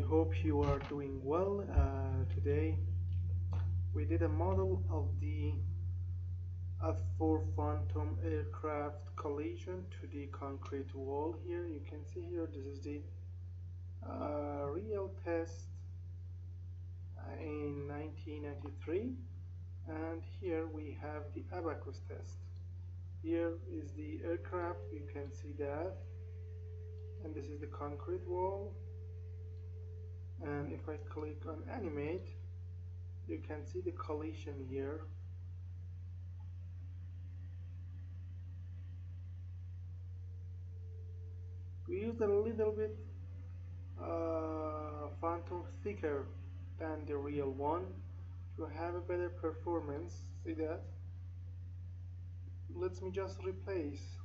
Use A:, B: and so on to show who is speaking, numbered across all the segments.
A: hope you are doing well. Today we did a model of the F4 Phantom aircraft collision to the concrete wall. Here you can see here this is the real test in 1993, and here we have the Abaqus test. Here is the aircraft, you can see that, and this is the concrete wall. And if I click on animate, you can see the collision here. We used a little bit phantom thicker than the real one to have a better performance. See that? Let me just replace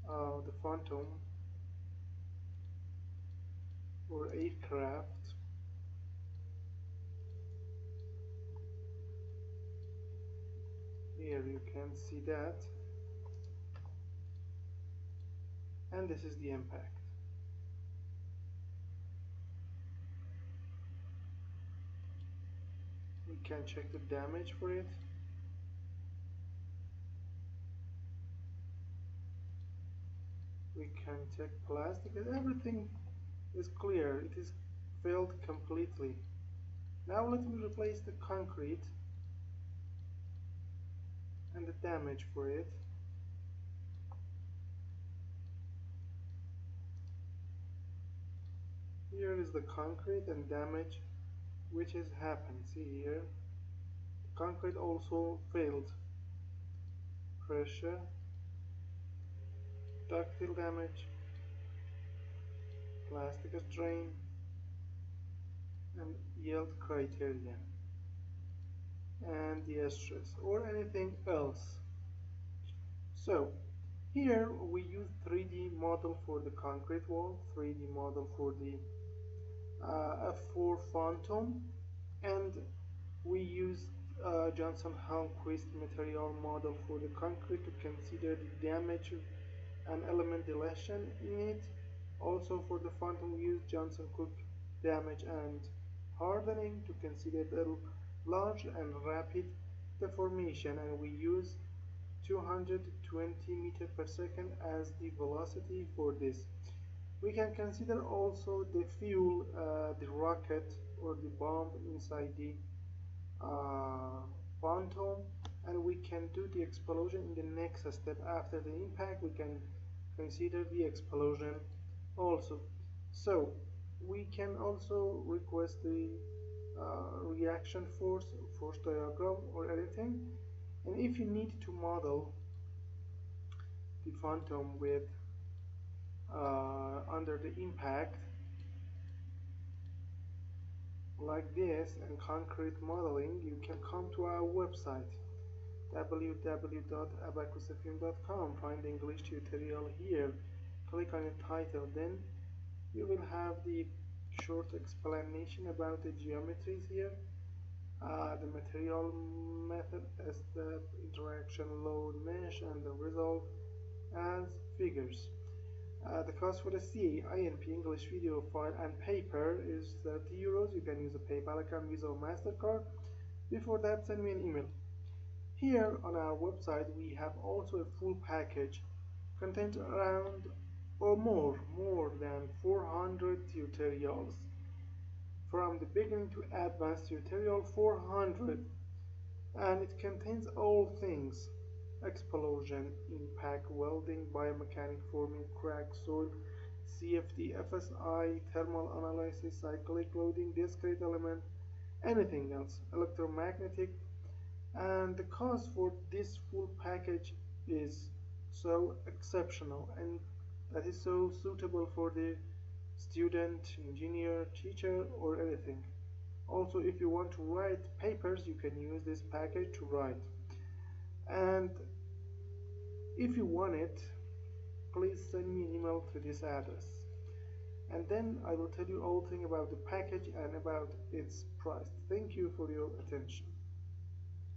A: the phantom for aircraft. Here you can see that, and this is the impact. We can check the damage for it. We can check plastic, and everything is clear. It is failed completely. Now let me replace the concrete and the damage for it. Here is the concrete and damage which has happened. See here, the concrete also failed. Pressure, ductile damage, plastic strain, and yield criteria, and the stress or anything else. So here we use 3D model for the concrete wall, 3D model for the F4 Phantom, and we use Johnson-Hulmquist material model for the concrete to consider the damage and element deletion in it. Also for the Phantom we use Johnson-Cook damage and hardening to consider the large and rapid deformation, and we use 220 meters per second as the velocity for this. We can consider also the fuel, the rocket or the bomb inside the Phantom, and we can do the explosion in the next step. After the impact we can consider the explosion also. So we can also request the reaction force diagram or anything. And if you need to model the Phantom with under the impact like this and concrete modeling, you can come to our website www.abaqusfm.com. find the English tutorial here, click on the title, then you will have the short explanation about the geometries here, the material method, step, interaction, load, mesh, and the result as figures. The cost for the CA, INP, English video file, and paper is 30 euros. You can use a PayPal account, Visa or MasterCard. Before that, send me an email. Here on our website, we have also a full package contains around or more than 400 tutorials. From the beginning to advanced tutorial, 400, and it contains all things: explosion, impact, welding, biomechanic, forming, crack, soil, CFD, FSI, thermal analysis, cyclic loading, discrete element, anything else, electromagnetic. And the cost for this full package is so exceptional, and that is so suitable for the student, engineer, teacher, or anything. Also, if you want to write papers, you can use this package to write. And if you want it, please send me an email to this address, and then I will tell you all things about the package and about its price. Thank you for your attention.